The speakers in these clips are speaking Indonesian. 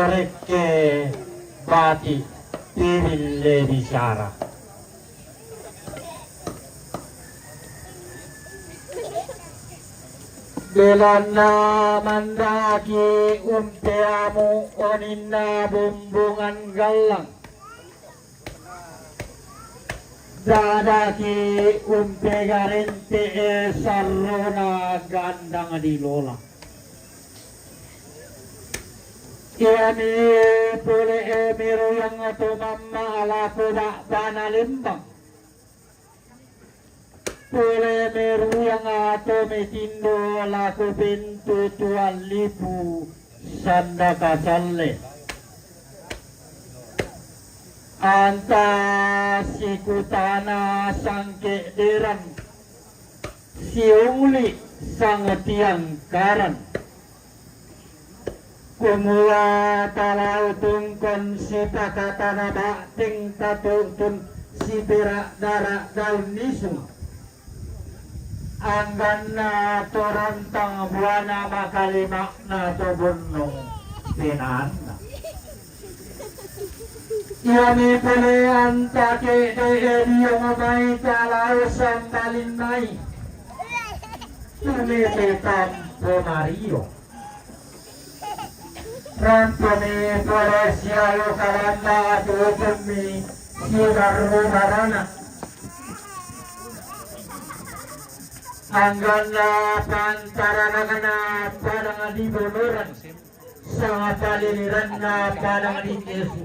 orekke bati piville bicara. Belana mandaki umpeamu oninna bumbungan galang. Dadaki umpe garente sarona gandang di lola. Iani pule emiru yang tu mamma ala kuda bana limbang. Pule meru yang ato metindo laku pintu tuan lipu sanda kasalle. Anta sikutana sangke deran siungli sang tiang karan. Kumula talau tungkon si pakatana bakting tatutun si perak darak daun nisung. Anggana torantang buana makalimak na tobunong pinana. Iami pele antake de may talau sambalin may. Tumipitam po Mario. Rampone polesialo kalanda tutumi sigaru barana. Anggana pantarana kana padang di bonoran sama paliliran na padang di Yesu.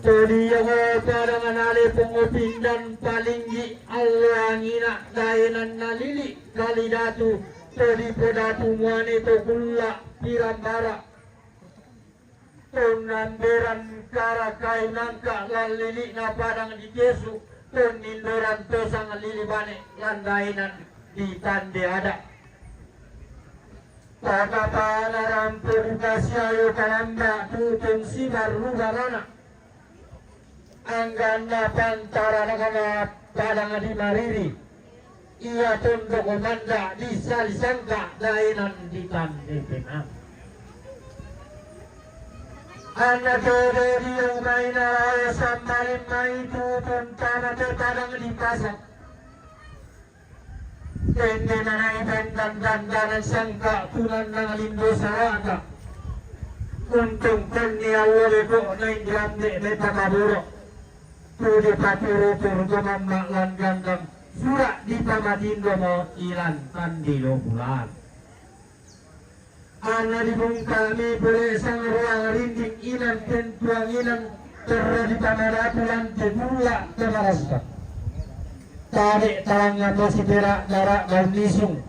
Todi yang padang nale pengupindan palinggi alangina dainan nalili kalidatu todi podatu muane to kulla pirambara tonamberan kara kainangka lalili na padang di Yesu. Nindoran tosang lilibane landainan di tande ada. Takapana rampur kasyayo kalamba tutun sibar rugarana. Angganda pantarana kana padang di mariri. Ia tunduk komanda di salisangka dainan di tande penang. Anak dari yang main sampai main tutun tanah terpadang di pasar. Tende nanai dan sangka tunan nang lindo saraka. Untung kini awal ko naik jamde beta kaburo. Tude paturo turun mak lan gandang surat di pamatindo mo ilan tandilo bulan. Anak di bung kami boleh sang ruang rinding inan tentuang inan terjadi pamadapulan tebula temarasta. Tarik talangnya masih perak darak dan nisung.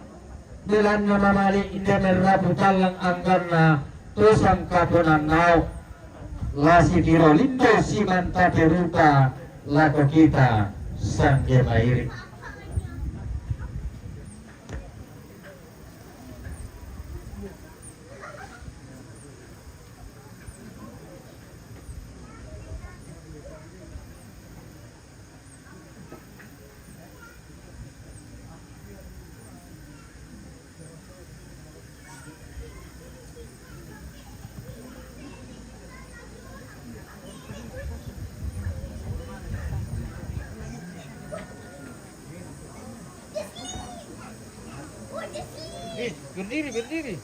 Dilan nama malik inde merapu talang anggarna tosang kaponan nau. Lasi tiro lindo si manta perupa lako kita sang gemairi. Berdiri.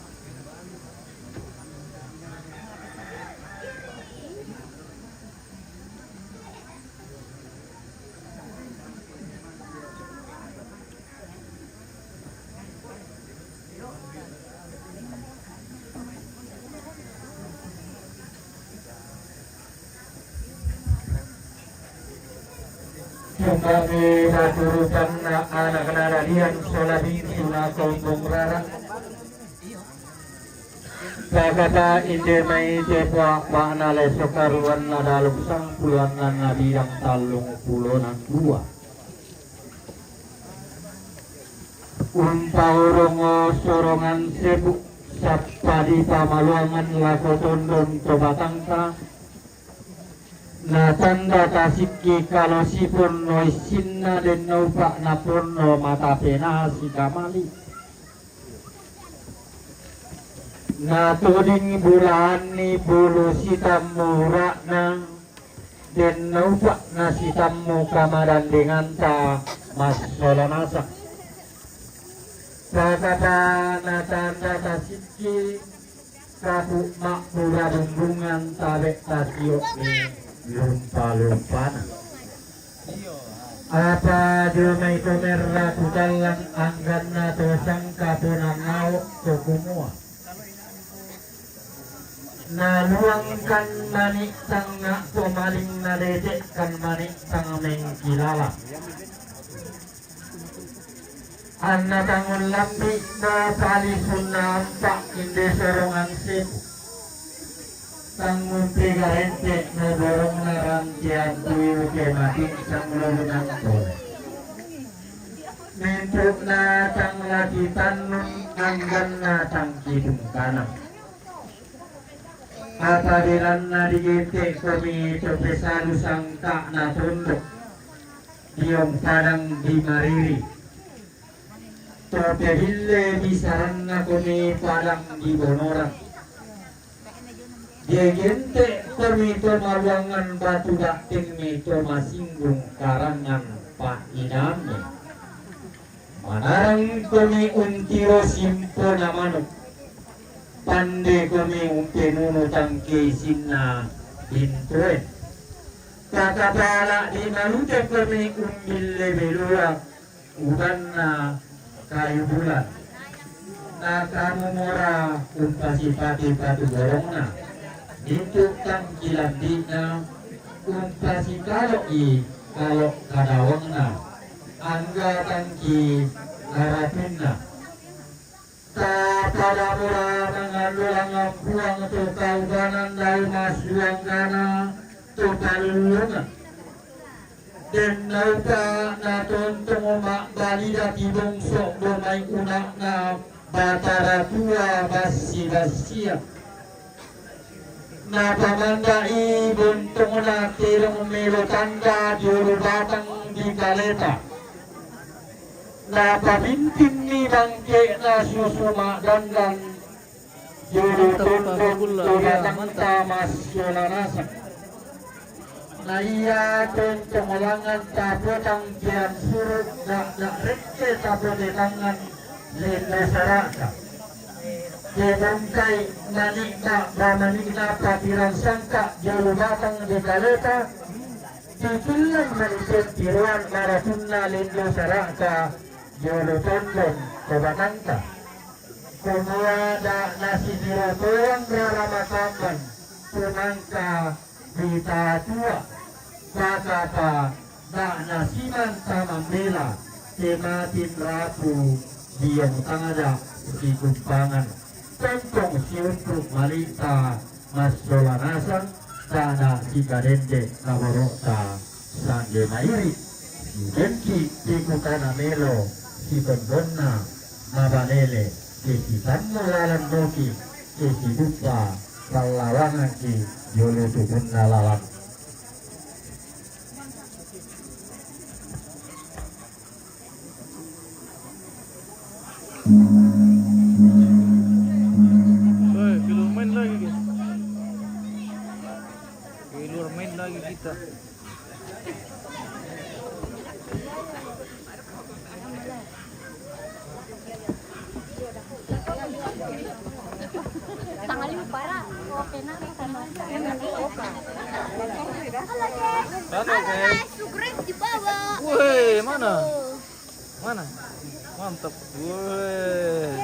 Kami baturukan anak naradian solabin suna kaumbung rara. Kata inde mai tepwa makna le sokaruan na dalung sang puluhan na bidang talung pulonan dua. Umpaurongo sorongan sebu sapadi pamaluangan lako tondon tobatangka. Na tanda tasiki kalau sipun noisinna den naupak na porno mata pena si kamali. Natuding bulan ni bulu sitam murah na den naupak na sitam mo kamaran dengan ta mas solanasa kakata na tanda tasiki kapu mak murah bumbungan tabek tasio ni lumpa-lumpana apa dumay tumerra kutalang anggan na tosang kapunangao tukumua naluangkan manik tanga tumaling na ledek kan manik tanga mengkilala anna tangon lambi na palisun na ampak hindi sorongan sipu tangon pigarente na dorong na rantian tuyo ke mating sang lulungan tole mintuk na tang lagi tanun anggan na tang kidung kanang apabila na digete kami pesalu sangka na tunduk diom padang di mariri topehille bisaran na kami padang di bonorang dia gente kami to maruangan batu dakting mi to masinggung karangan pak iname manarang kami untiro simpo na manuk pande kami umpenuno tangke sinna intuen kakapala di malute kami umbille belura udan na kayu bulan na kamu mora umpasipati patu gorong na itu kang kilandi na umpasi kalau kadawang na angga tangki harapin na pada mula mengalulang buang tu kauganan dari masuang kana tu kalungan dan nauka na tontong mak balida tibong sok domai unak na batara tua basi-basia na pamandai buntong na tirong melo tanda juru batang di kaleta na pamimpin ni bangke na susuma dandan juru tunduk tudatang tamas yolanasak na iya tuntong langan tapotang kian surut na rekte tapote tangan lendo saraka debangkai manikna bamanikna papiran sangka juru batang di kaleta titulan manisip tiruan maratunna lendo saraka jolo tondon kobatanta kumuada nasi diratuang raramatakan tunangka berita tua kakata na nasiman tamambela tematin rapu diang tangada di kumpangan tentong siuntuk malita masolanasan dana sikadende kaborota sangge mairi denki tikutana melo si pembona mabanele ke si tanmo lalan noki ke si dupa palawangan ki yolo tukun lalang keluar main lagi kita. Tangan mo para oke na sama. Halo guys. Sugres di bawah. Woi, mana? Mana? Mantap. Woi.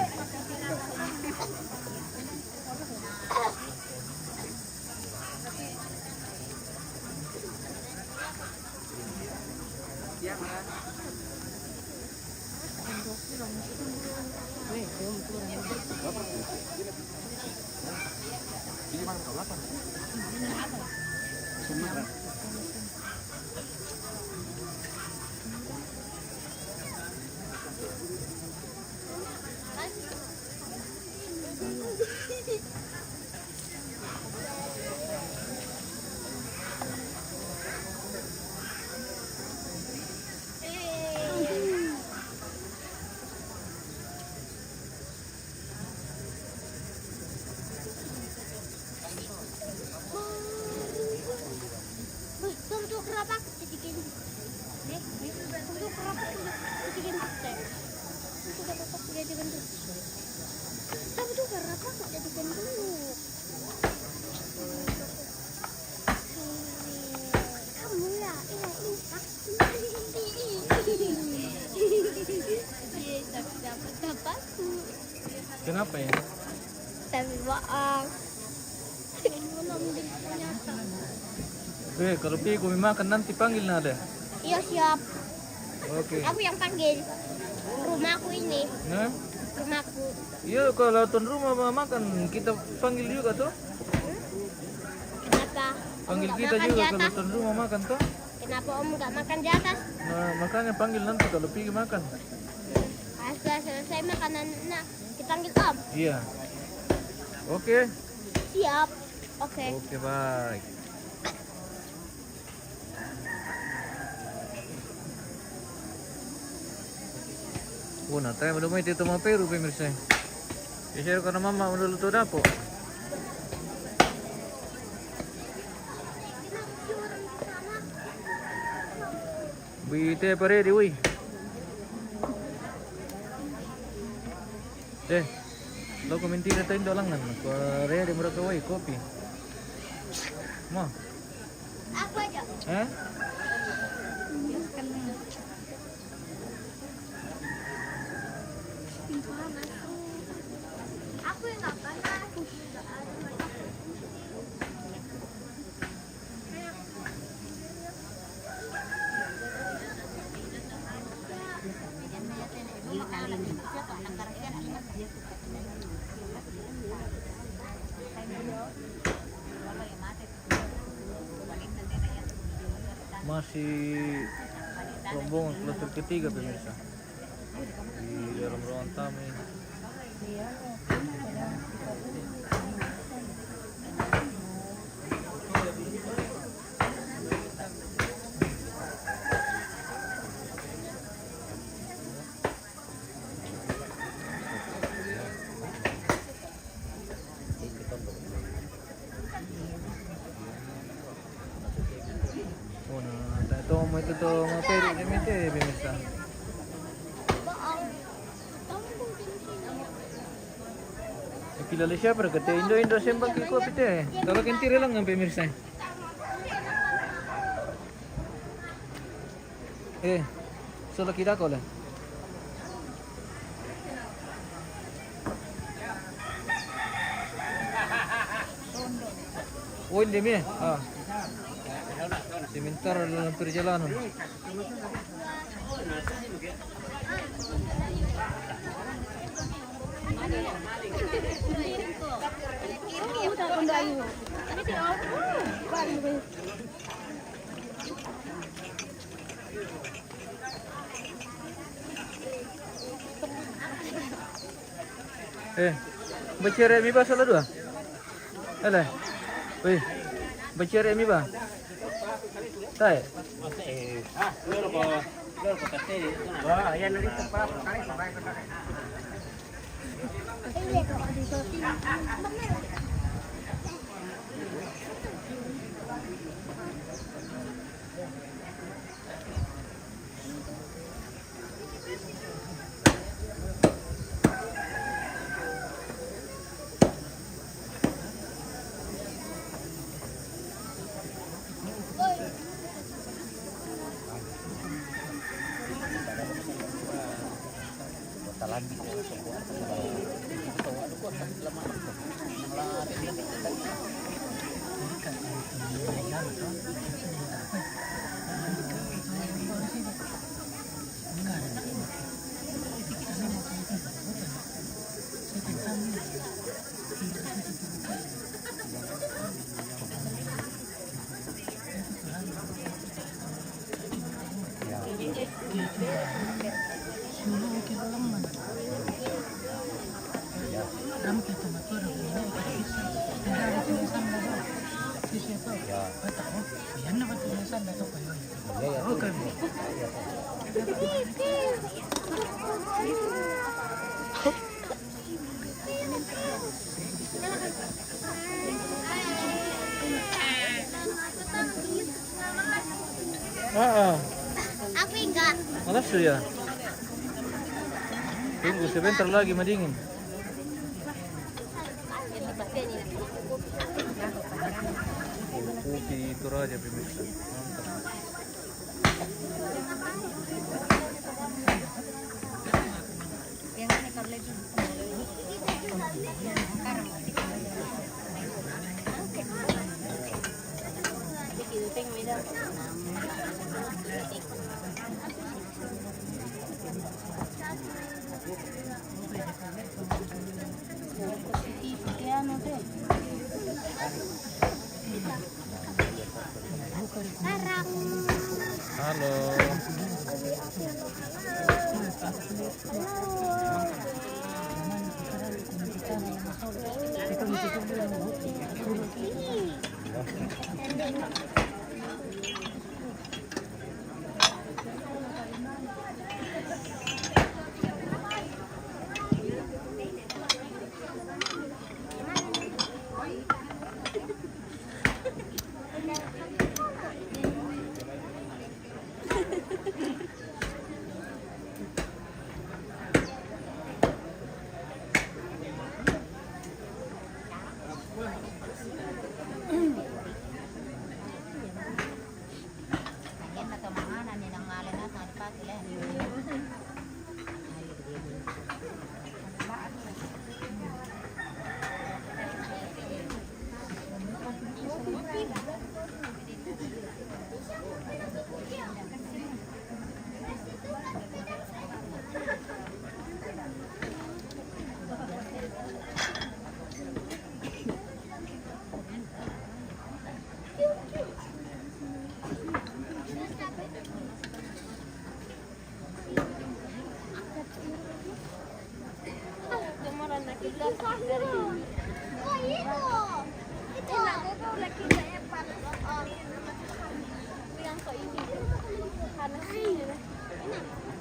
apa ya? Tapi baang. Belum ternyata. Kalau pergi kami makan nanti panggil nada. Iya siap. Oke. Aku yang panggil. Rumahku ini. Nah, Rumahku. iya kalau tuan rumah mau makan kita panggil juga tuh. Kenapa? Panggil Om kita nggak makan juga di kalau atas? tuan rumah makan tuh. Kenapa Om nggak makan di atas? Nah, makanya panggil nanti kalau pergi makan. Setelah selesai makanan, nah dipanggil Om. Iya. Oke. Siap. Oke. Oke, baik. Oh, nah, tayo mo itu mga Peru, pemirsa. I-share ko na mama, maluluto na po. Bite pa ready, uy. Lo komentin na tayo lang nan. Ready mo ka, uy, kopi. Mo. Aku aja. Eh? Aku yang nggak panas. Masih rombongan kloter ketiga pemirsa di dalam ruang tamu ini. Oh, nah, ito mo ito mga peri limite pemirsa. Kilala siya pero kata Indo sembang kiko pite. Kalau kentiri lang ng pemirsa. Solo kita ko lang. Oh, hindi mi. Sebentar dalam perjalanan. Baca mi ba salah dua? Alah. Weh. Baca mi ba? Tai. Aku enggak. Malas ya. Tunggu sebentar lagi madingin. Kopi itu aja pemirsa. Mantap.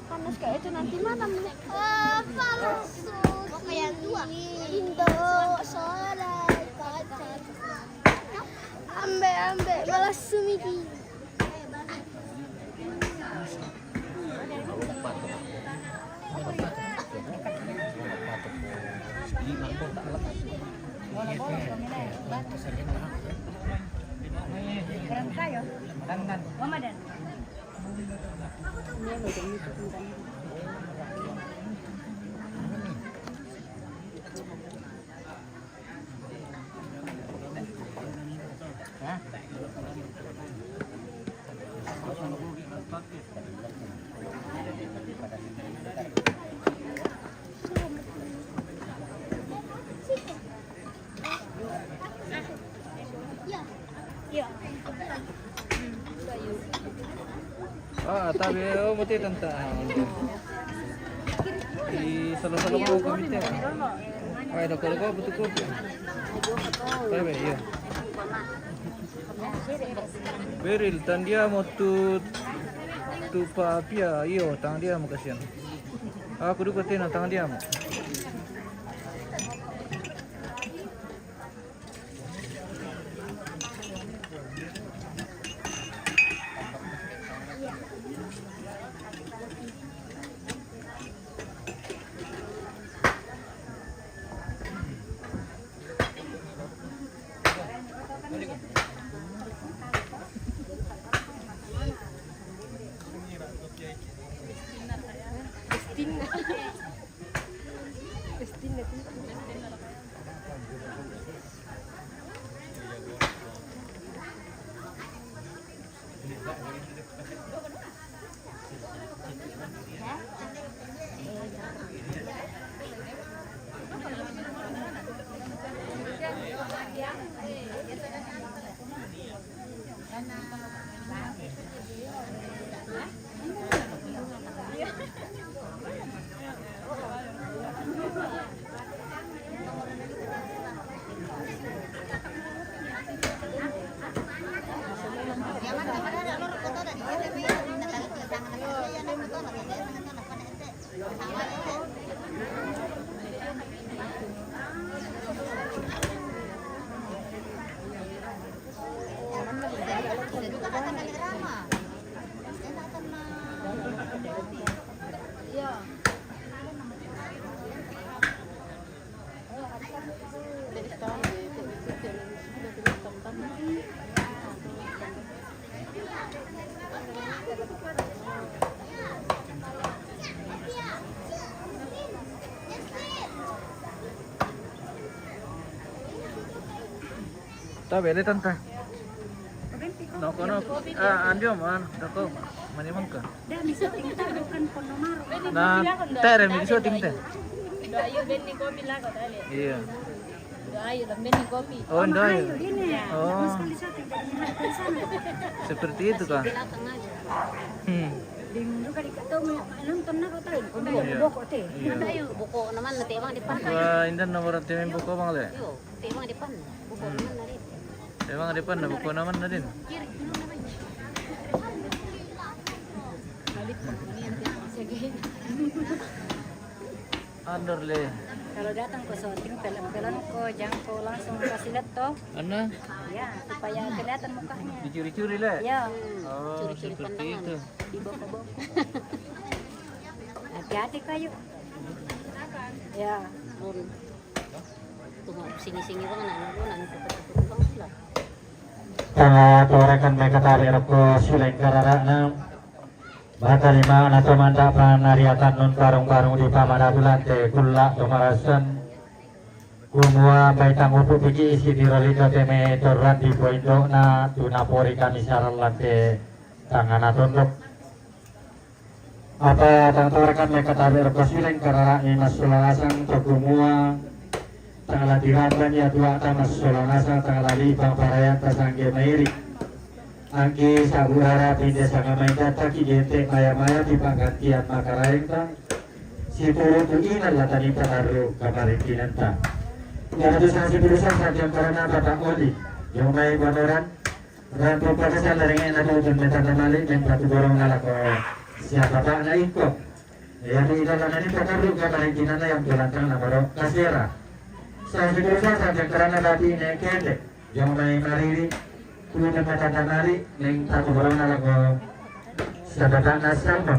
Panas kayak itu nanti malam nih. Panas. Oh, kayak dua. Indo, solai, pacar. Ambe, malas sumidi. Tabi mati tanta. Di salo-salo ko kami te. Ay dako betul ko. Tabi iya. Beril tan dia mau tu papia iyo tang dia mo kasian. Aku dulu na tang dia mo. Tabi ada tanta. No kono andio man dako mani mangka. Dah bisa tinggal bukan ponomaro. Na tere mi so tingte. Ayo ben ni ko bilang ko dali. Iya. Ayo, lambenin kopi. Oh, enggak ya. Ini. Oh. Sekali satu dari di sana. Seperti itu kah? Belakang aja. Di mundo kali kata nonton na ko tayo. Kundi Iya. buko te. Iya. Ayo, buko naman na temang depan. Wah, indan nomor tim buku bang le. Yo, temang depan. Buko naman na rin. Emang depan na buku naman na din. Kiri, ano naman? Balik mo. Sige. Andor le. Kalau datang ke syuting film-film ko, jangan ko langsung kasih lihat toh. Ana? Ya, supaya kelihatan mukanya. Dicuri-curi le. Ya, Oh, Curi-curi seperti pandangan. itu. di boko-boko. Hati-hati kayu. Ya, Nun. Tunggu sini-sini bang nanu nanti bang sila. Torekan mereka tarik roko suleng kararana Bata lima na tumanda panariatan nun karung-karung di pamadabulante kulla tumarasan kumua baitang upu pigi isi dirolito teme torran di poindo na tunapori kami saralante tangana tunduk apa tang torekan mereka tarik roko suleng kararana masulasan tokumua tangala diramban ya dua tamas solonasa tangala lipang parayan tasangge mairi angki saburara pindah sanga maida taki gente maya-maya di panggantian makaraeng tang si puru tu inan lah tadi panaru kamarin kinanta jadi sang si puru sang sajam karena bapak odi yang mai banoran dan pupakasan dari ngena tu jembatan namali dan batu dorong ngalak siapa pak na ikut ya di dalam ini panaru kamarin kinanta yang berantang namaro kasera sang si puru sang sajam karena tadi nekende yang mai mariri kulo na matatanari ning tato barang na ko sa bata na salmo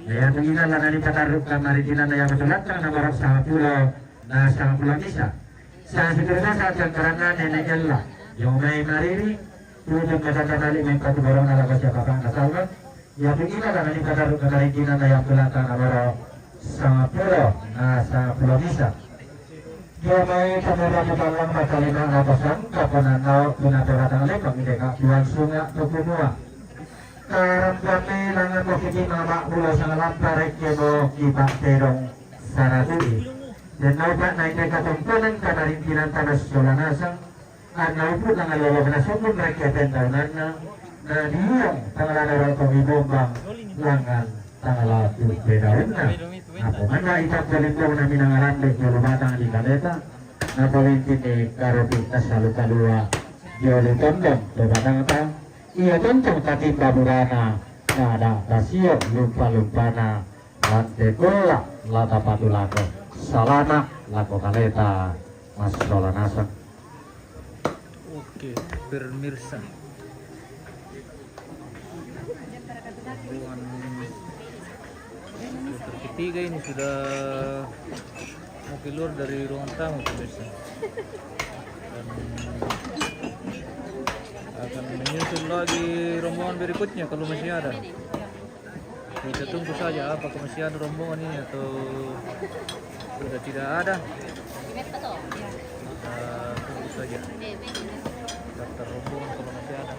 ya tingina lang ni pataru kamaritina na yang betulatang na barang sa pulau isa sa sigurna sa tangkarana nenek ella yung may mariri kulo na matatanari ning tato barang na ko sa bata na salmo ya tingina lang ni pataru kamaritina na yang betulatang na barang sa pulau isa Yamai kamera matalang matalina ngapasan kapananaw pinaparatang lepang indeka buwan sunga tukumua karang kami langan makiki nama mula sa lampare kemo kipak terong saratui dan naupa na indeka tumpunan kanarintinan tanas solanasang naupo na ngalolog na sumon mereka tendaunan na diyong tangalanaraw tumibombang langan tangalatu bedaun na Apo mana itak balintong na minangaran ng lumatang di kaleta na palintin ni Karopi Tasalu Kalua Dioli Tondong lumatang ta iya tontong tatimba burana na ada tasio lumpa-lumpa na lante kola lata patulako salana lako kaleta mas solanasan. Oke, pemirsa. Ketiga ini sudah mau keluar dari ruang tamu pemirsa dan akan menyusul lagi rombongan berikutnya kalau masih ada. Kita tunggu saja apakah masih ada rombongan ini atau sudah tidak ada. Kita tunggu saja daftar rombongan kalau masih ada.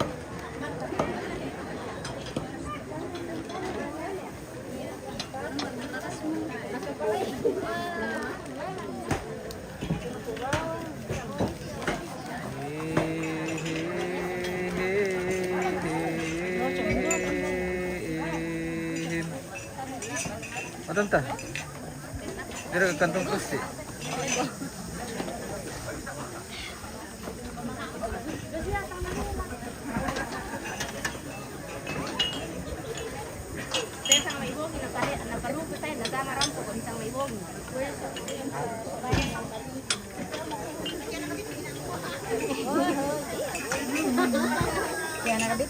Tanta, kira ke kantong plastik. Sang may ibong pinapali, napalupo tayo, nagamaram ko kung isang may ibong. kaya nakabit.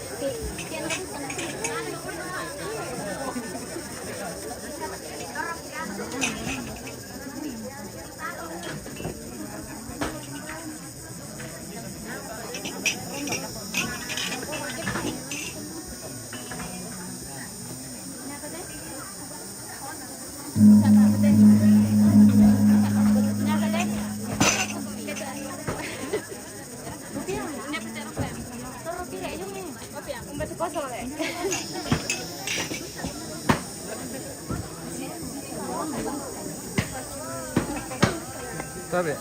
Sabe?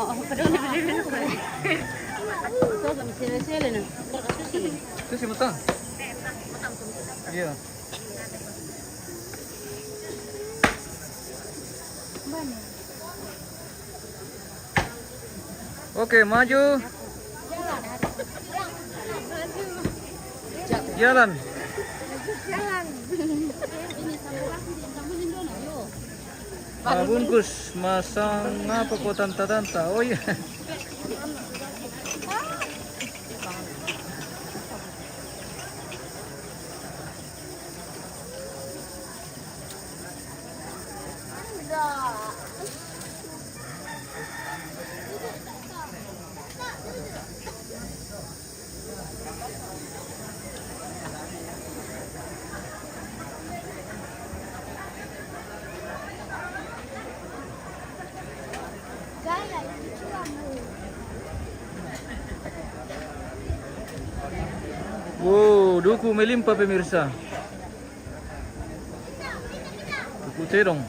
Oo, padung na bili ko. So, kami sila na. Susi mo ta? Iya. Oke, maju. Jalan. Bungkus masang apa kok tanta-tanta? Oh iya. Gaya itu kamu. Wow, duku melimpah pemirsa. Duku terong.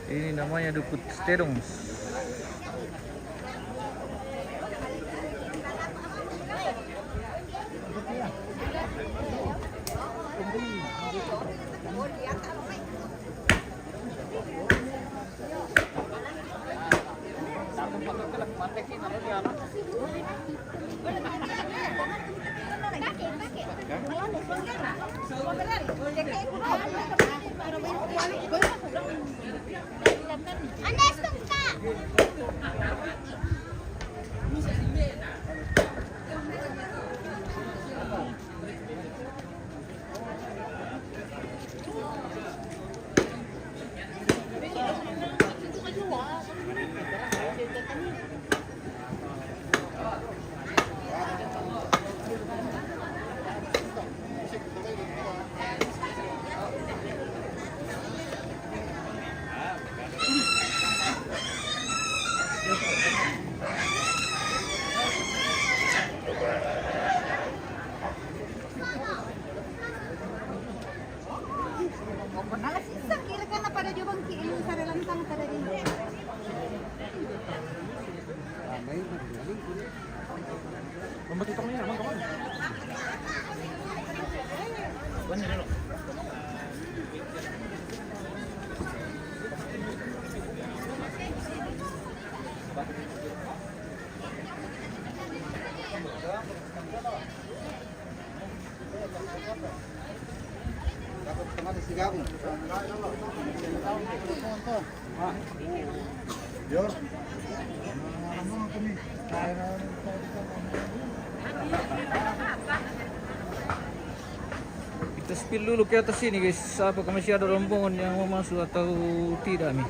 Ini namanya duku terong. Anda suka? Kita spill dulu ke atas sini guys, apakah masih ada rombongan yang mau masuk atau tidak nih.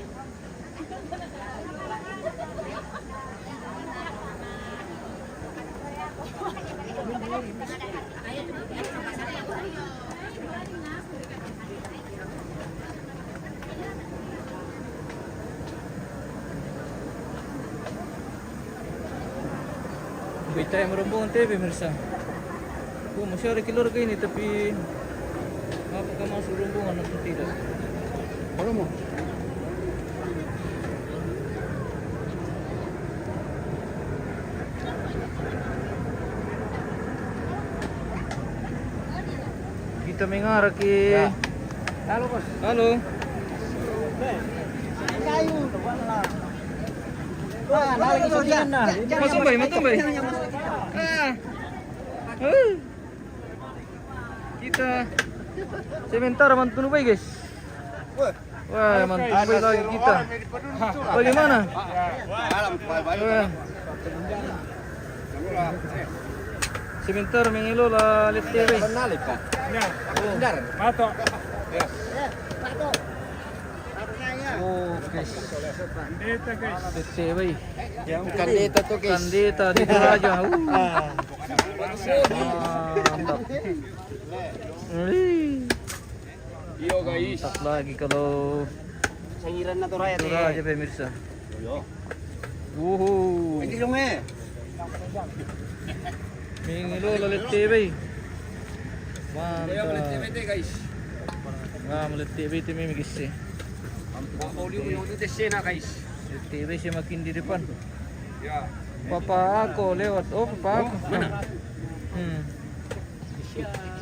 Kita yang rombongan TV pemirsa. Oh, masih ada keluarga ini tapi apakah masuk rombongan atau tidak? Kalau mau. Kita mengarah ke. Halo bos. Halo. Masuk bay, masuk bay. Kita sebentar mantun bay guys. Wah, mantun bay lagi kita. Bagaimana? Sebentar mengelola lihat TV. Bentar. Mato. Oh, guys. Kandeta guys. TV. Yang kandeta tuh guys. Kandeta di Toraja. Mantap. Yo guys. Mantap lagi kalau Sangiran na Toraja. Toraja pemirsa. Hindi lunge. Mengelola lihat TV. Mantap. guys. Nah, melihat TV guys sih. Guys. TV sih makin di depan. Ya. Papa aku lewat. Oh, papa aku. Mana?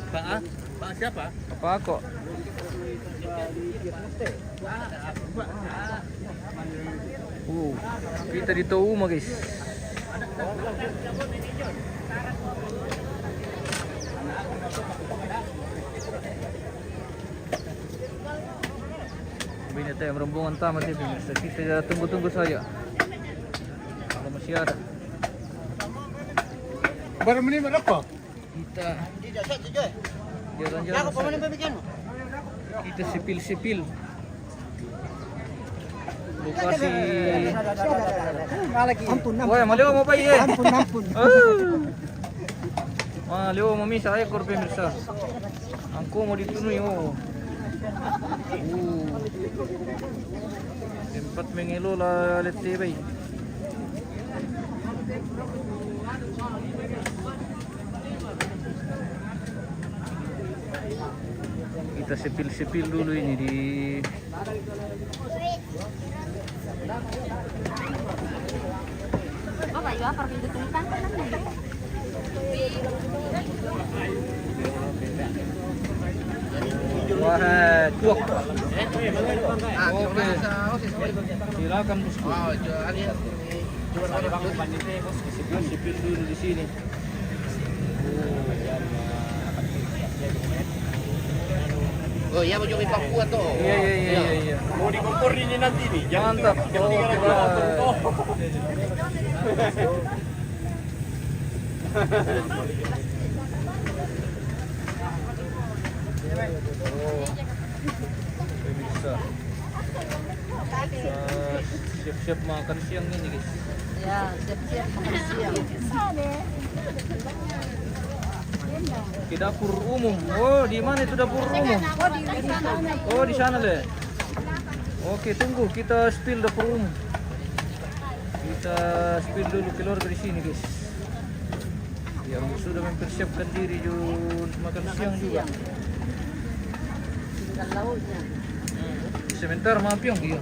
Pak? Pak siapa? Papa aku. Kita di Touma guys. Ini teh rombongan tamat sih pemirsa. Kita tunggu saja. Kalau masih ada. Baru menit berapa? Kita jalan-jalan. Kita sipil. Lokasi. Woi, maliw mo pa iye. Ampun. Maliw mo mi sa ekor pemirsa. Angko mo ditunoy oh. Tempat mengelola Let TV. Kita sepil dulu ini di wah, cuak. Oke. Silakan bosku. Sipil dulu di sini. Oh iya mau coba Papua tuh. Iya. Mau dikompor ini nanti nih. Mantap. Bisa. Siap-siap makan siang ini guys. Ya, siap-siap makan siang. Ke dapur umum. Oh, di mana itu dapur umum? Oh, di sana deh. Oke, tunggu kita spill dapur umum. Kita spill dulu keluarga di sini, guys. Yang sudah mempersiapkan diri makan siang juga. Sebentar, maaf yang dia.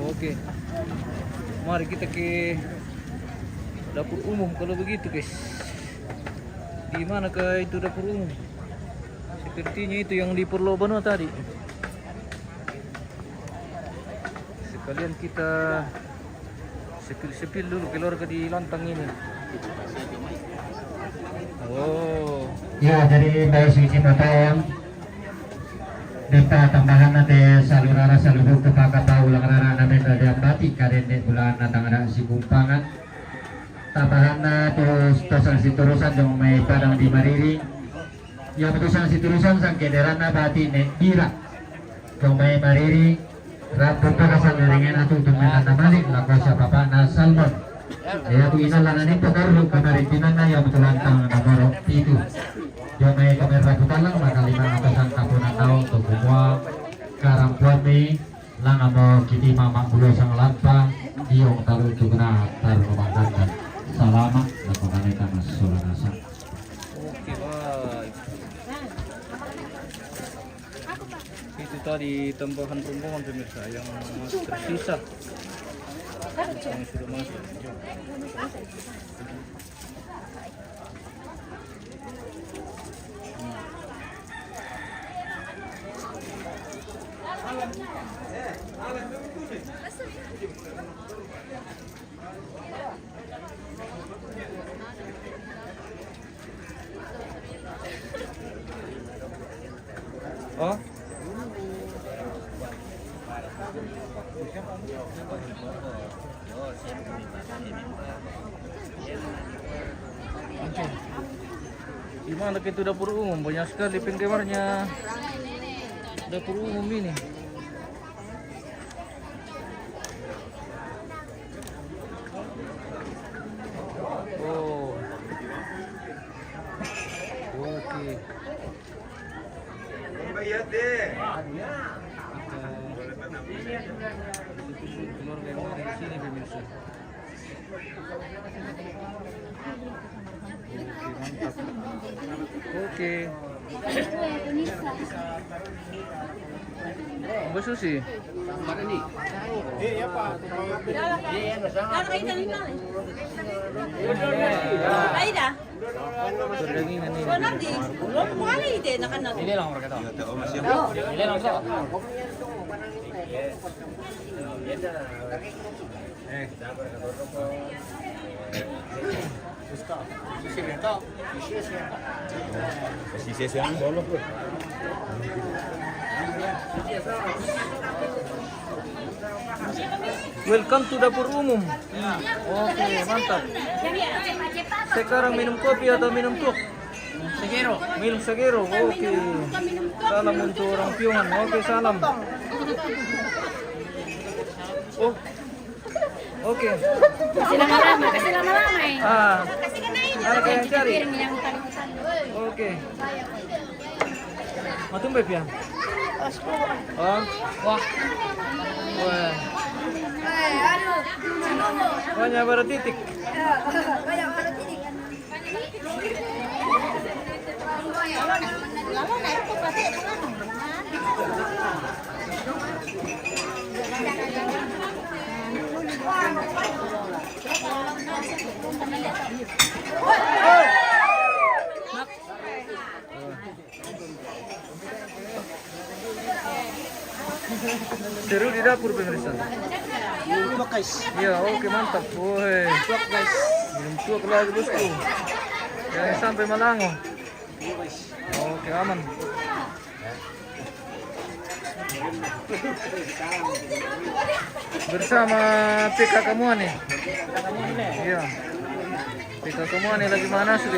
Oke. Mari kita ke dapur umum kalau begitu, guys. Di mana ke itu dapur umum? Sepertinya itu yang di Purlobano tadi. Sekalian kita sepil dulu keluarga di lantang ini. Oh. Ya, jadi baik suci matayang. Deta tambahan nanti salurara saluhur kepakata ulang rara namen dari abati karene bulan natang ada si kumpangan. Tambahan na terus tosan si turusan dong may padang di mariri. Ya putusan si turusan sang kederan na bati ne ira. Dong may mariri. Rapun pa kasal naringan ato tuminan na balik lako sa papa na salmon. Kaya tu inalanan ito karlo kamaritinan na yung tulantang namoro itu. Yung may kamera lang makalima atasan kapunan na untuk semua karampuan ni lang amo kiti mama bulo sang lampa iyong talu itu kena taruh rumah salamat lakukan kita masuk nasa. Oke, baik. Itu tadi tambahan rombongan pemirsa yang masih tersisa. Yang sudah masuk. Oh. Di mana itu dapur umum? Banyak sekali penggemarnya dapur umum ini. Oh. Oke. Bayar deh. Keluarga yang ada di sini pemirsa. Oke. Mbak Susi. Iya Pak. Perdagingan ini. Ini lang mereka tahu. Ini lang sa. Welcome to dapur umum. Oke, mantap. Sekarang minum kopi atau minum tuk? Segero. Minum segero. Oke. Salam untuk orang Piungan. Oke, salam. Oh. Oke. Kasih lama-lama Ada yang cari. piring yang paling utama. Oke. Matumbep ya? Oh. Wah. Wah. Banyak baru titik. Seru di dapur pemirsa. Iya, oke mantap. Woi. Minum tuak lagi bosku. Jangan sampai malango. Oke, aman. Bersama PK kamu nih. Iya. PK kamu nih lagi mana sih?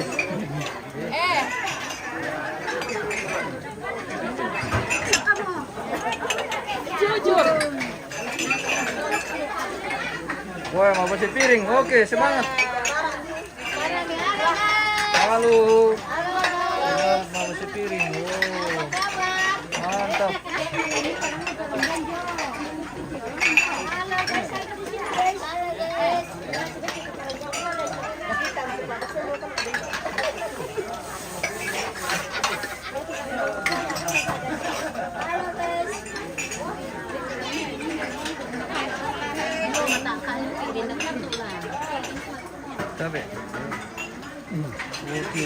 Jujur. Wah, mau bersih piring. Oke, semangat. Halo. Ya, mau bersih piring. Wow. Mantap. Capek. Oke.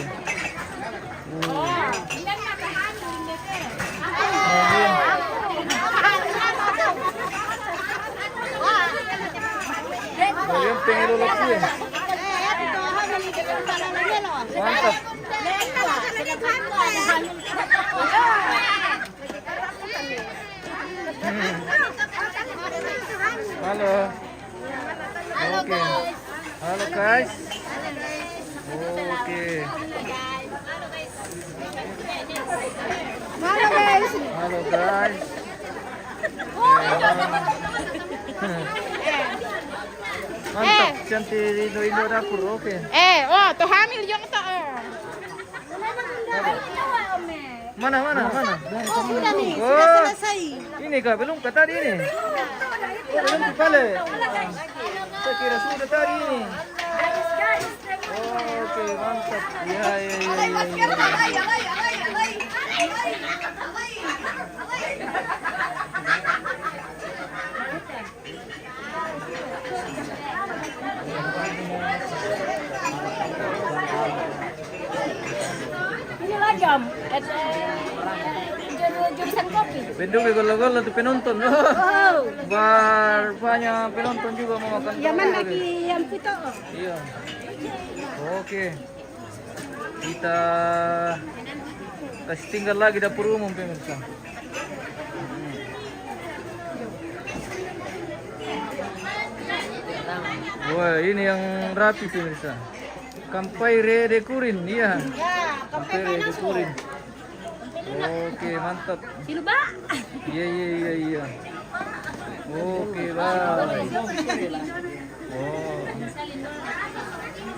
Yang pengen ulap gue. Mantap. Halo. Oke. Halo guys. Oke. Halo guys. Halo guys. Mantap, cantik Indo dapur. Oke. Oh, tuh hamil yang tak. Mana? Oh, sudah nih, Oh, sudah selesai. ini kah belum kah tadi ini? Oh, belum dibalik. Saya kira sudah tadi ini. Oke, mantap. Ya. Ini lagam. Jurusan kopi. Bendung gol-gol tuh penonton. Oh. Banyak penonton juga mau makan. Yaman lagi yang itu. Iya. Oke. Kita kasih tinggal lagi dapur umum pemirsa. Wah, ini yang rapi pemirsa. Kampai Rede Kurin, iya. Kampai Rede Kurin. Oke, mantap. Silba. Iya. Oke, baik. Oh.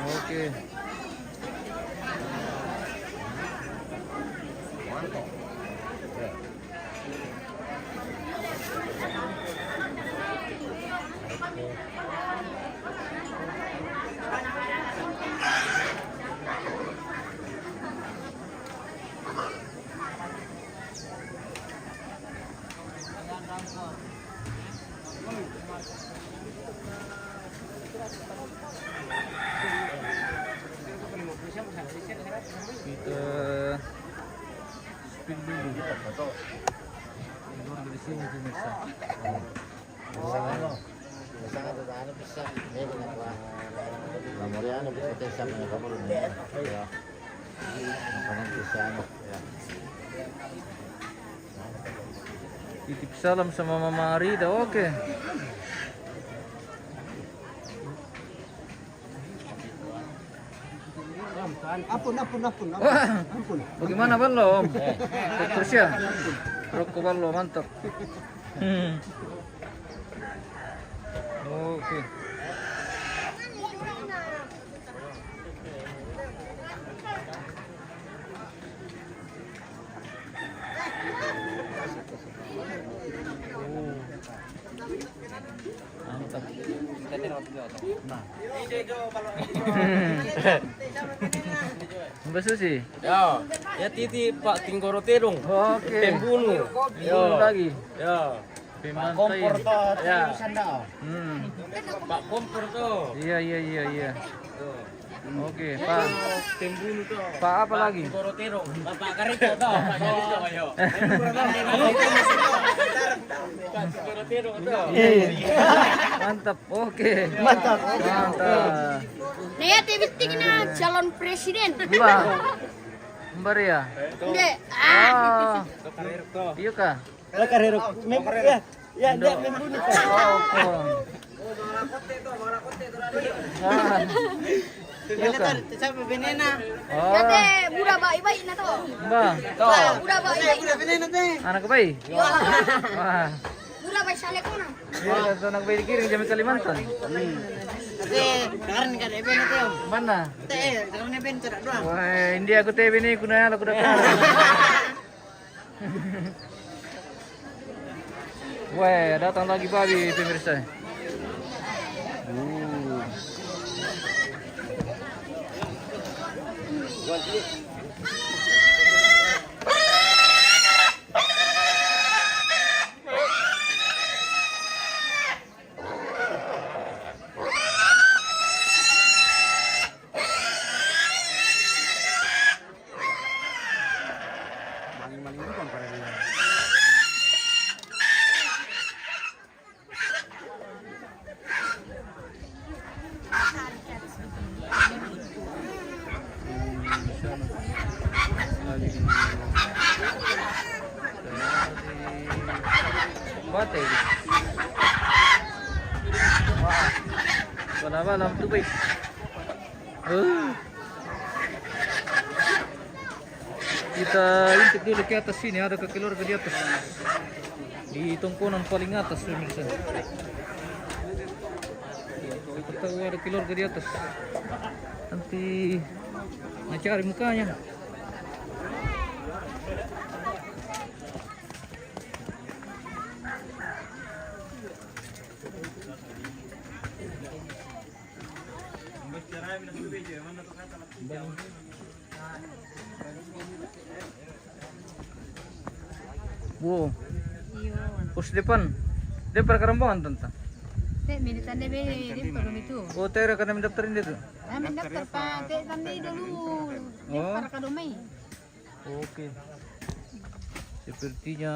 Oke. Ipil dulu. Keluar dari sini pemirsa. Titip salam sama Mama Arida, oke. Wah, bagaimana ballo, Om? Terus ya, rokok ballo mantap. Oke. Mantap. Nah. Mbak Susi. Ya titi Pak Tinggoro Terung. Oke. Pembunuh. Bunuh lagi. Ya. Pimantai. Ya. Hmm. Pak Kompor tuh. Iya. Oke, Pak. Pembunuh tuh. Pak apa lagi? Tinggoro Terung. Bapak Karito tuh. Pak Karito ayo. Pak Tinggoro Terung tuh. Mantap. Oke. Mantap. Mantap. Nih, titik na calon presiden. Mbak. Mbak ya? Enggak. Oh. Iya kah? Ya, dia membunuh. Oh. Ah. Iya kah? Siapa benena? Oh. Ya teh, budak baik-baik na to. Mbak. Budak baik-baik. Benena teh. Anak bayi? Wah. Budak baik saleh kona. Iya, anak bayi dikirim jam Kalimantan. Sekarang kan eben teh. Mana? Sekarang eben cerak doang. Wah, India aku teh ini kunanya aku dah. Wah, datang lagi babi pemirsa. Bate. Wah. Malam tuh baik. Kita intip dulu ke atas sini, ada kaki keluarga di atas. Di tongkonan paling atas pemirsa. Kita tahu ada keluarga di atas. Nanti cari mukanya. Wow, pos depan Karambongan tentang. Militan DB di Padang itu. Oh, Tera karena mendaftarin dia tuh. Mendaftar Pak tadi dulu. Oh. Para kadumai. Oke. Sepertinya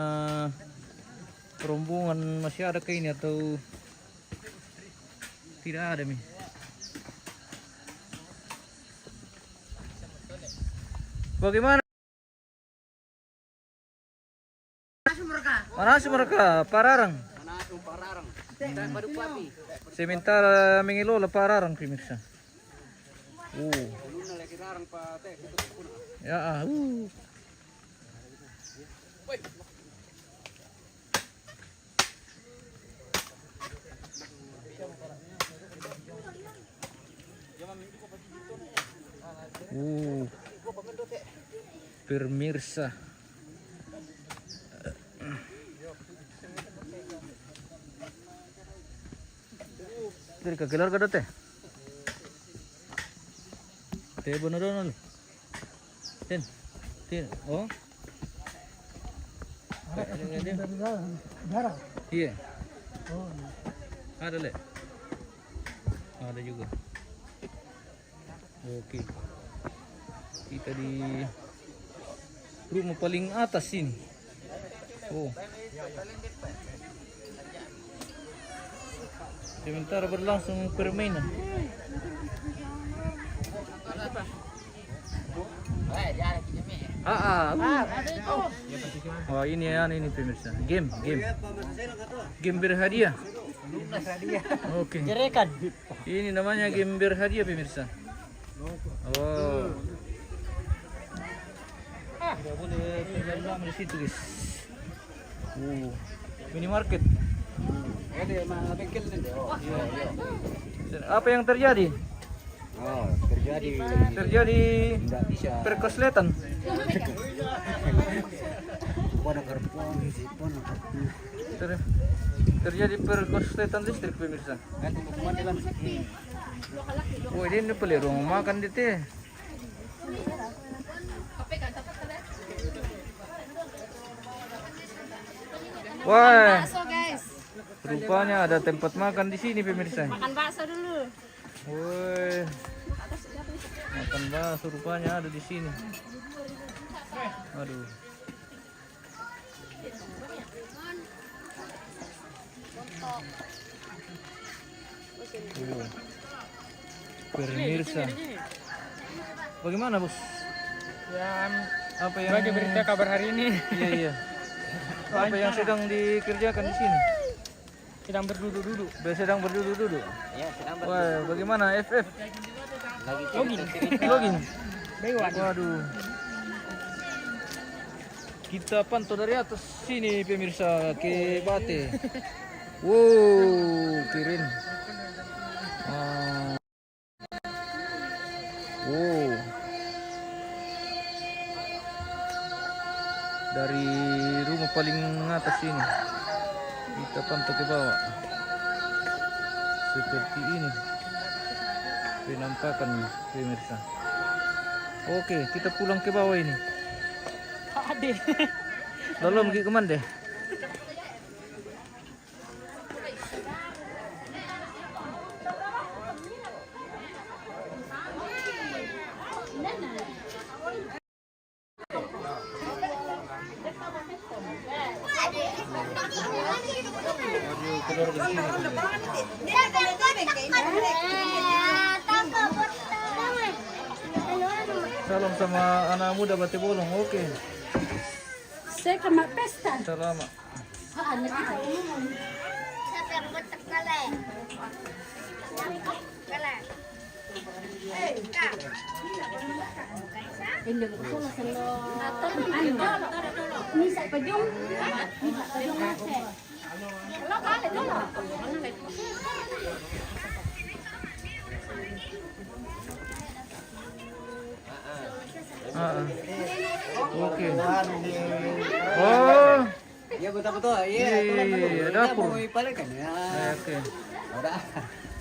rombongan masih ada ke ini atau tidak ada nih. Bagaimana? Mana mereka? Pararang. Sementara mengelola Pararang pemirsa. Ya, pemirsa. Dari kegelar kada teh. Teh beneran lu. Ten. Oh. Darah. Iya. Oh. Ada le. Ada juga. Oke. Kita di Rumah paling atas sini. Oh. Sementara berlangsung permainan. Wah ini pemirsa. Game. Game berhadiah. Oke. Ini namanya game berhadiah pemirsa. Oh. Tidak boleh tinggal lama di situ guys. Minimarket. Apa yang terjadi? Terjadi perkosletan. Terjadi perkosletan listrik pemirsa. Oh ini boleh rumah makan di teh. Wah, rupanya ada tempat makan di sini pemirsa. Makan bakso dulu. Woi, makan bakso rupanya ada di sini. Aduh. Pemirsa, bagaimana bos? Ya, Apa yang bagi berita kabar hari ini. Iya. Apa yang sedang dikerjakan di sini? Sedang berduduk-duduk. Sedang berduduk-duduk. Ya, sedang Wah, bagaimana FF? Login. Waduh. Kita pantau dari atas sini pemirsa ke Bate. Wow, keren. Wow. Dari rumah paling atas ini kita pantau ke bawah. Seperti ini penampakan pemirsa. Oke, kita pulang ke bawah ini. Lalu pergi kemana deh? Salam sama anak muda Bate Bolong. Oke. Saya kemak pesta. Selamat. Siapa yang betek kale? Kale. Kak. Hindi ko solo solo. Ni sa pajong. Ni sa pajong nase. Lo kale dulu. Oke. Oh. Ya betul-betul. Iya, dapur. Mau balik kan ya. Oke. Udah.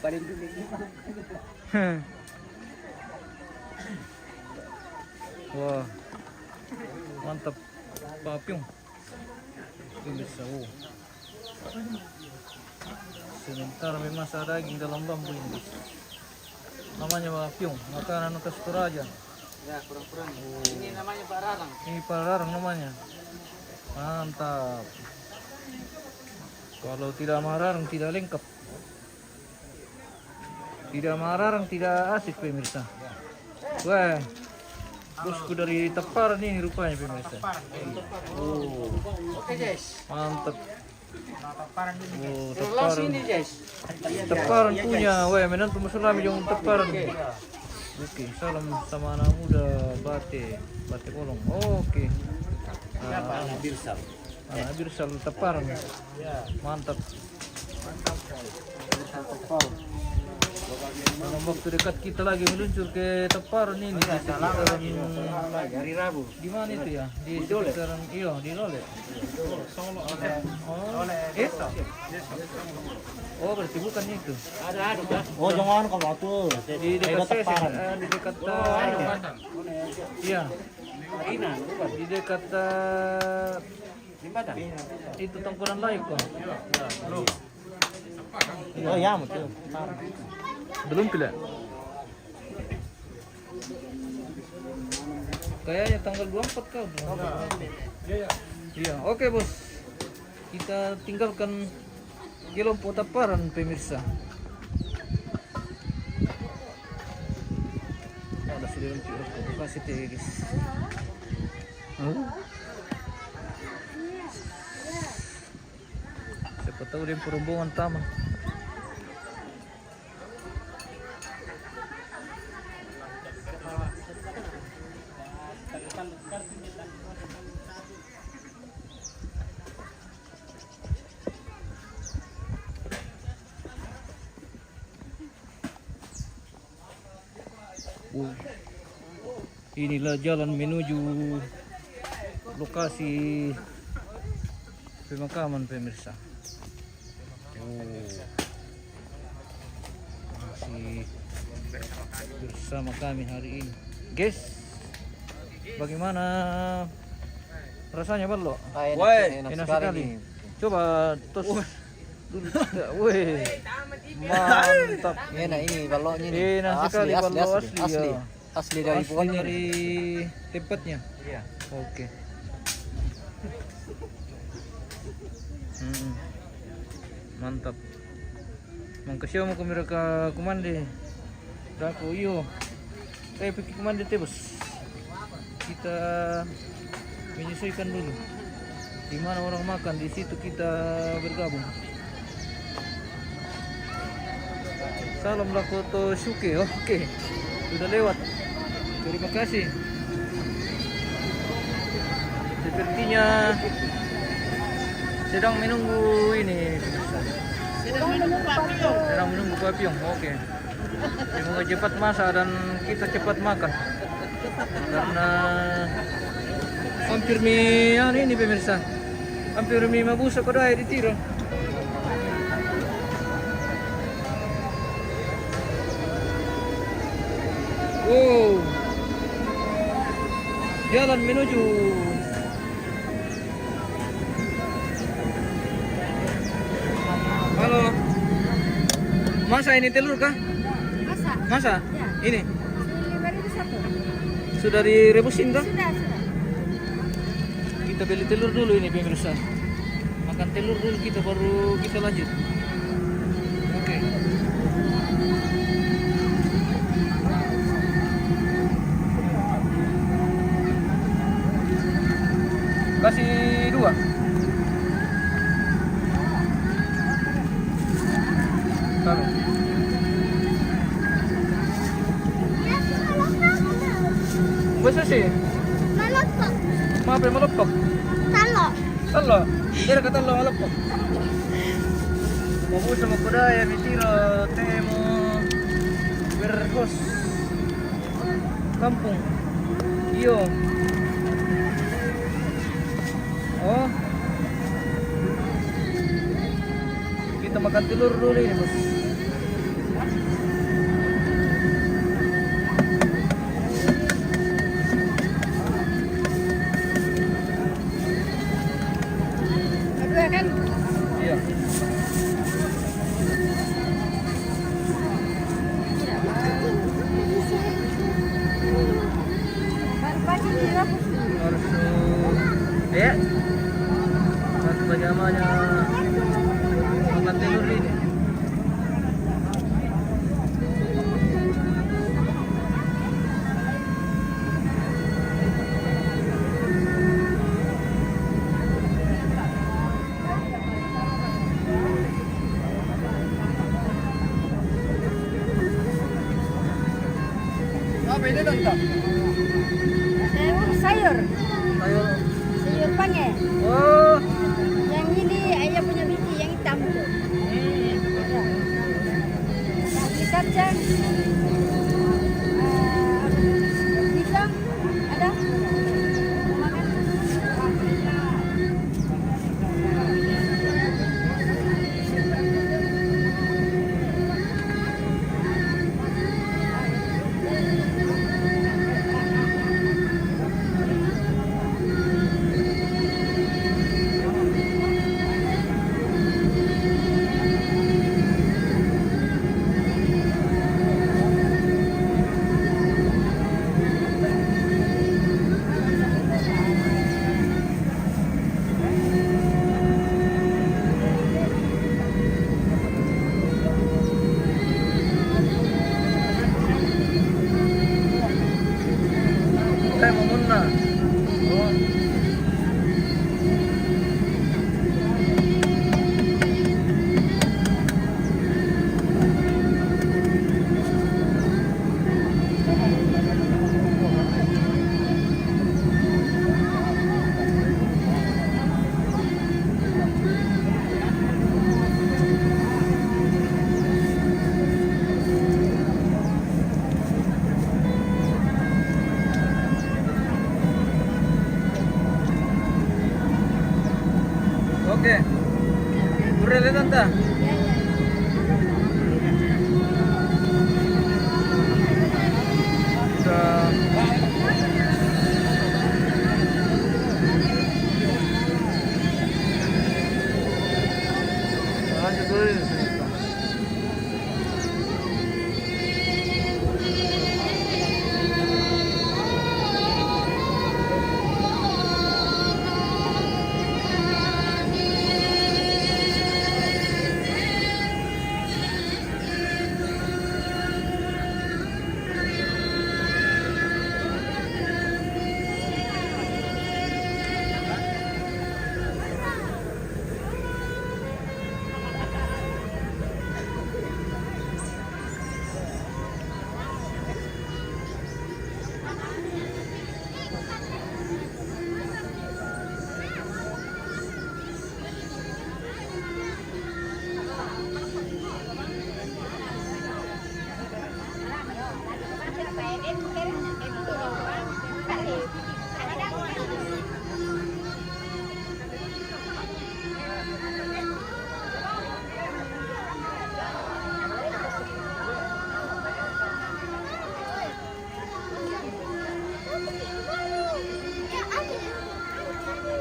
Paling dulu. Wah. Mantap. Papyong. Bisa. Oh. Sementara memasak daging dalam bambu ini. Namanya papyong, makanan khas Toraja. Ya, kurang-kurang. Ini namanya Pak Rarang. Ini pararang namanya. Mantap. Kalau tidak mararang tidak lengkap. Tidak mararang tidak asik pemirsa. Wah. Bosku dari Tepar nih rupanya pemirsa. Oh. Oke, Jess. Mantap. Oh, Terus Teparan. ini, Jess. Teparan punya. Wah, menantu Musulami yang Teparan. Oke, salam sama anak muda Bate Bolong. Oke. Anak Birsal Teparan. Mantap. Dalam waktu dekat kita lagi meluncur ke Teparan ini di sekitaran Hari Rabu. di mana itu ya? Di sekitaran di Lole. Oh, berarti bukan itu. Ada. Oh, jangan kalau tuh. Di dekat Teparan. Di dekat iya. Di dekat itu Tangkuran Laik kok. Oh ya, betul. Belum pula. Kayaknya tanggal 24 kau. Iya, oke bos. Kita tinggalkan kelompok Taparan pemirsa. Ada sudah untuk kasih teh guys. Siapa tahu dia perombongan taman. Inilah jalan menuju lokasi pemakaman pemirsa. Masih bersama kami hari ini, guys. Bagaimana rasanya Balo? Enak sekali. Coba tos dulu. Weh, mantap. Enak ini baloknya ini. Enak sekali balok asli. Ya. Asli dari Asli pohonnya. dari tempatnya. Iya. Oke. Mantap. Mangkasih mau kamera ke kumande. Dako iyo. Saya pergi kumande teh bos. Kita menyesuaikan dulu. Di mana orang makan di situ kita bergabung. Salam Lakoto Suke. Oke. Sudah lewat. Terima kasih. Sepertinya sedang menunggu ini. Sedang menunggu papillon. Oke. Semoga cepat masak dan kita cepat makan. Karena hampir mie ini pemirsa. Hampir mie mabusa pada air di Tiro. Wow. Jalan menuju halo. Masa ini telur kah? Masa? Ya. Ini 5.000 sudah direbusin kah? Sudah. Kita beli telur dulu ini pemirsa. Makan telur dulu kita baru kita lanjut. Oke. Kasih 2. Taruh. Masa sih? Malapok. Maaf ya malapok. Talo. Talo. Kira kata lo malapok. Mau sama budaya mitiro temo berkos kampung. Iyo. Oh. Kita makan telur dulu ini, Bos. Kedua kan? Iya. Pagi dia Harus ya. Satu bagaimana makan telur ini. Apa ini tante? sayur. Sayur. Sayur pange. Oh. Yang ini ayah punya biji yang hitam tuh. Kaki kacang. Pisang ada. Mau makan? Oke. Burel ya tante. Sudah. Lanjut dulu ini.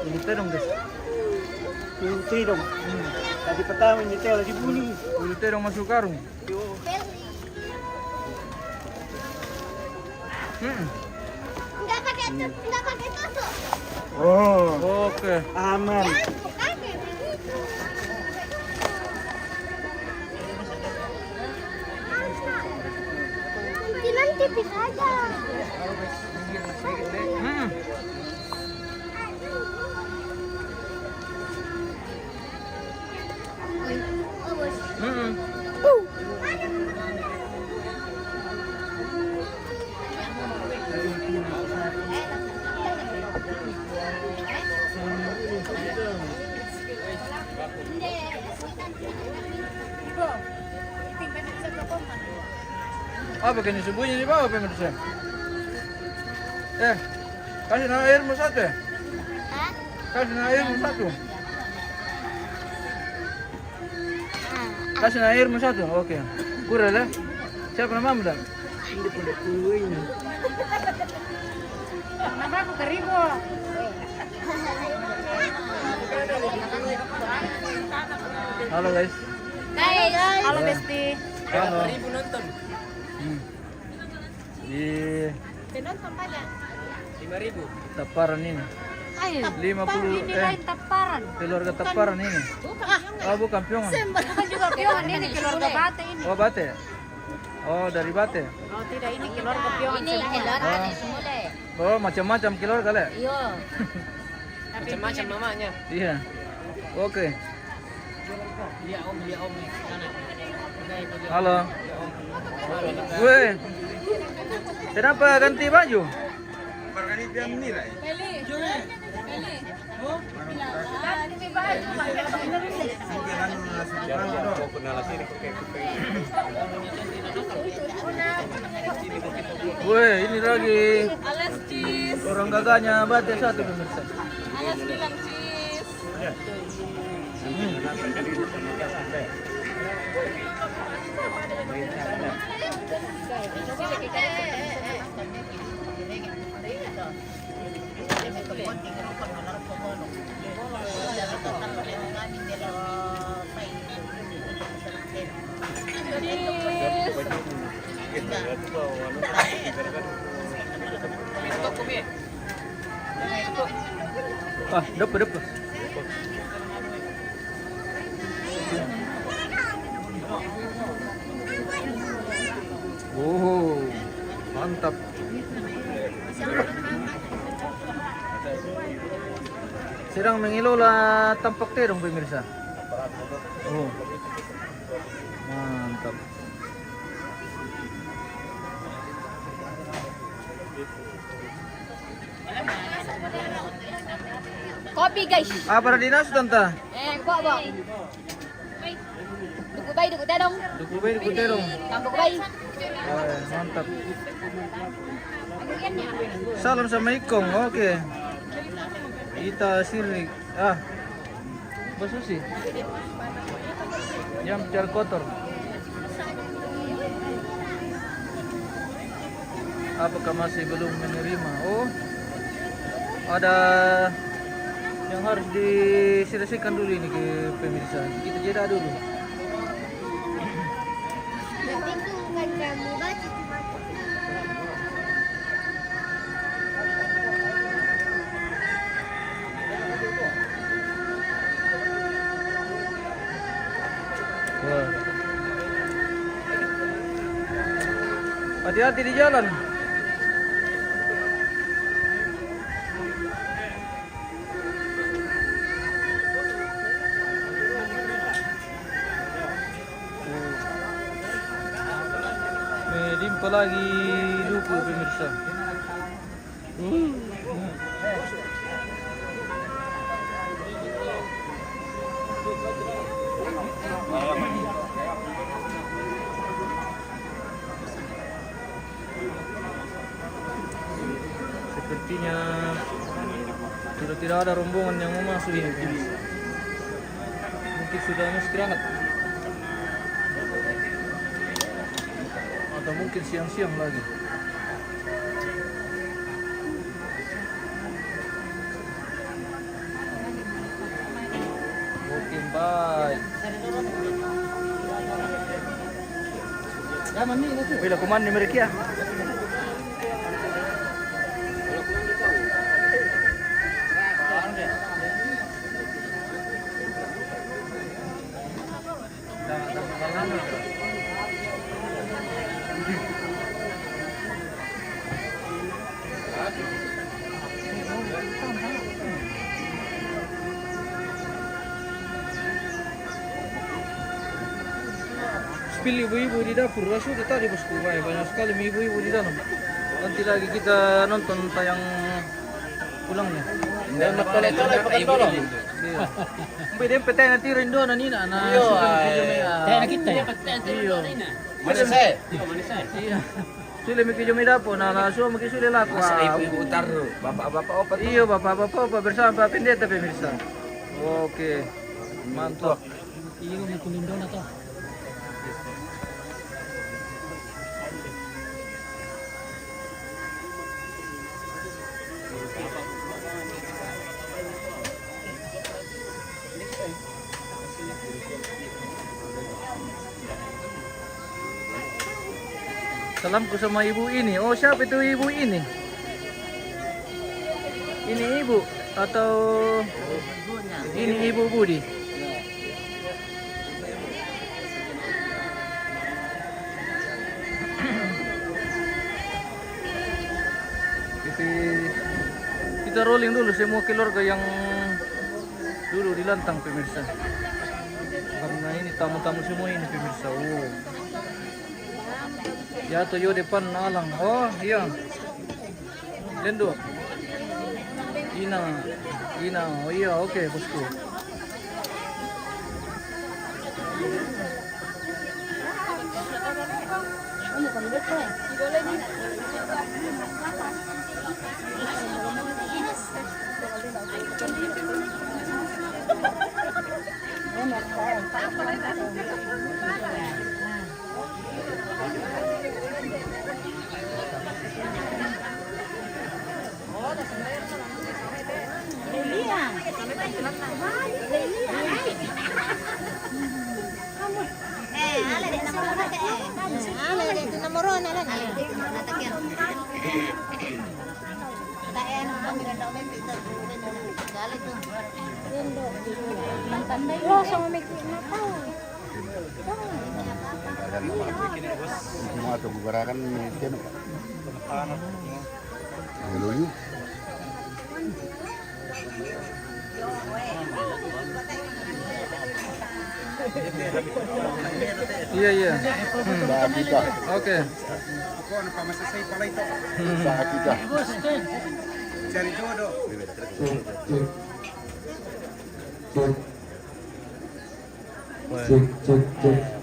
Ini dong guys. Ini dong. Tadi pertama ini lagi bunyi. Kulitnya dong masuk karung. Enggak pakai tusuk. Oh, Oke. aman. Nanti bisa aja. Oh, bos. Apa kini sembunyi di bawah pemirsa? Kasih airmu satu ya? Hah? Kasih airmu satu. Kasih airmu satu, oke. Kurang ya? Siapa namamu dah? Ini pada kuing. Nama aku Keribo. Halo guys. Guys, halo Besti. Halo. nonton. Di Penonton banyak. 5.000. Taparan ini. Ayo. 50 Ini lain taparan. keluarga Taparan ini. Oh, bukan Piongan. Bukan juga Piongan ini keluarga Bate ini. Oh, Bate. Oh, dari Bate. Oh tidak, ini keluarga Piongan. Ini keluarga Oh. semula. Oh, macam-macam keluarga le. Iya. Macam-macam namanya. Iya. Oke. Iya om. Halo. Weh. Kenapa ganti baju? Weh, ini lagi orang gagahnya Bate satu pemirsa. Ah, dapat. Oh, mantap. Sedang mengelola tampak terong pemirsa. Oh, mantap. Kopi guys. Apa dinas tante? Bawa. Duku terong. Duku terong. Tambuk bayi. Oh, mantap. Salam sama Ikong, oke. Kita sirik. Apa susi? Yang jar kotor. Apakah masih belum menerima? Oh, ada yang harus diselesaikan dulu ini ke pemirsa. Kita jeda dulu. Tapi itu bukan jamu baca. Wah. Hati-hati di jalan. Medimpa lagi duku pemirsa. Sepertinya sudah tidak ada rombongan yang mau masuk ini. Mungkin sudah istirahat. Atau mungkin siang-siang lagi. Walking by. Bila kuman ni mereka. Spill ibu-ibu di dapur, sudah tadi bosku, banyak sekali ibu-ibu di dalam. Nanti lagi kita nonton tayang pulangnya. Dan nakpalit na ibu. Iya. Pwede petay na tirin doon na nina na Iyo, Tayo nakita eh. Iyo. Manisay. Iya. Sule mi kijo mi dapo na laso mo kisule lako. Masa ibu-ibu utaro. Bapak-bapak opat. Iyo bapak-bapak bersama pendeta pemirsa. Oke. Mantap. Iyo may kulindo na to. Salamku sama ibu ini. Oh, siapa itu ibu ini? Ini ibu atau ini ibu Budi? Kita rolling dulu semua keluarga yang dulu di lantang pemirsa. Karena ini tamu-tamu semua ini pemirsa. Oh. Jatuh yo depan alang. Oh iya. Lendo. Ina. Oh iya, oke bosku. Semua atau gugarakan mungkin dulu. Iya. Sahakika. Oke. Sahakika. Cari jodoh.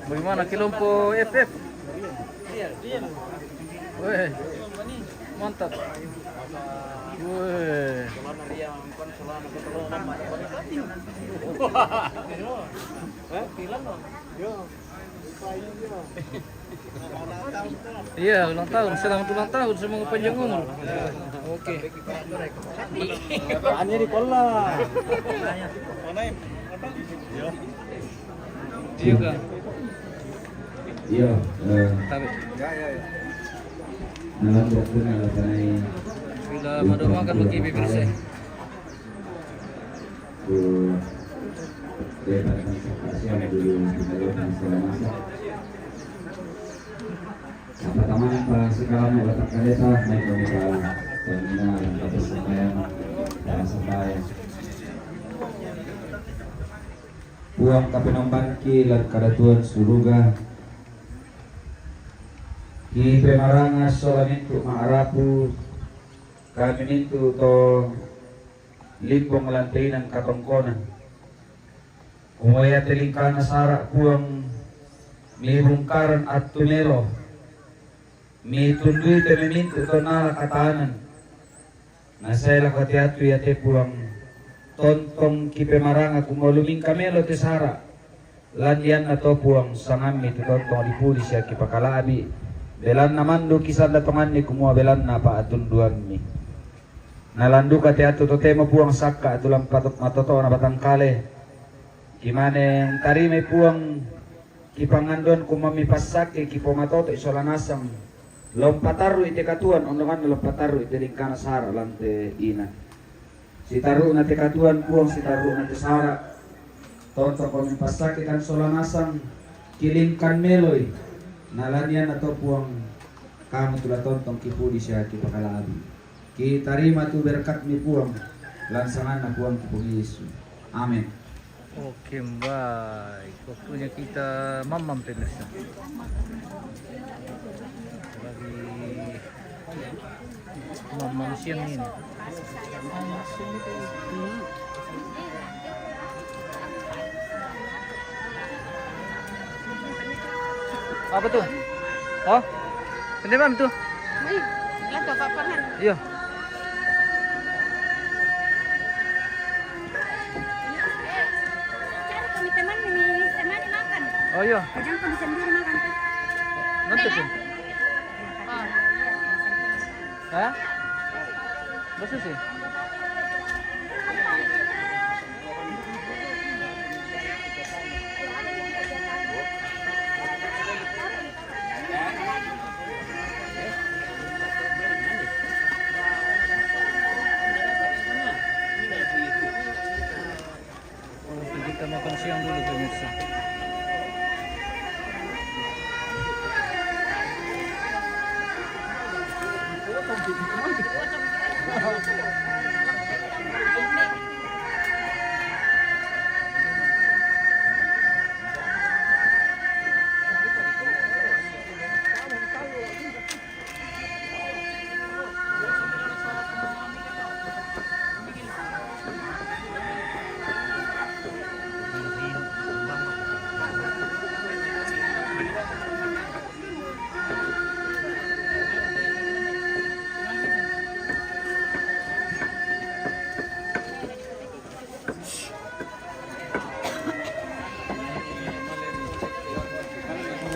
Bagaimana kelompok FF? Weh, mantap. Weh. Iya, ulang tahun. Selamat ulang tahun, semoga panjang umur. Oke. Bahannya di kola. Iya kan? Iya, Tapi dalam waktu nalasanay sudah mendoakan bagi bibir saya. Daripada konsentrasi yang dulu dilakukan selama masa. Yang pertama yang segala batak kaleta naik pemikal pemina yang dapat sembahyang dan sembahyang. Buang kapinomban kilat kadatuan suruga. Di pemarangas solamente maarapu kami nintu to limpong lantai ng katongkonan. Umaya telingkana sara puang may bungkaran at tumelo. May tunduy temiminto to na katanan. Nasayla katiatu yate puang tontong kipemaranga kumaluming kamelo te sara. Landian na to puang sangam ito tontong lipuli siya kipakalabi. Belan naman do kisah datongan ni kumuha belan na pa atunduan mi. Nalandu ka teatro to tema puang saka atulang patot matoto na batangkale. Kimane tari may puang kipangandon kumami pasake kipo matoto isolanasang lompataru ite katuan ondongan lompataru ite lingkana sara lante ina. Si taru na te katuan puang si taru na te sara. Tonto kami pasake kan solanasang kilingkan meloy. Nalanian atau puang kamu tulah tontong kipudi siya kipakalabi. Kitarima tu berkat mi puang lansangan na puang kipung Yesus. Amin. Oke, baik. Waktunya kita mamam pemirsa. Lagi mamam siang ini. Apa tuh? Oh, ini mana tuh? Lang papapangan. Iya. Cari kami teman ini teman makan. Oh iya. Jangan kami sendiri makan. Nanti tuh. Hah? Bos sih. Kita makan siang dulu pemirsa.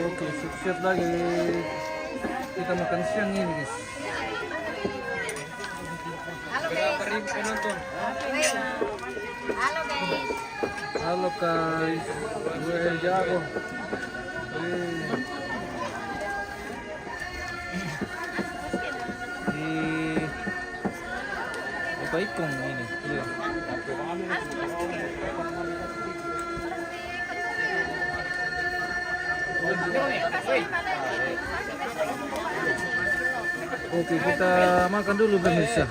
Oke, siap lagi kita makan siang ini guys. Halo guys. Penonton. Halo guys. Halo guys, gue jago. Di apa ikung ini? Iya. Oke, kita makan dulu pemirsa.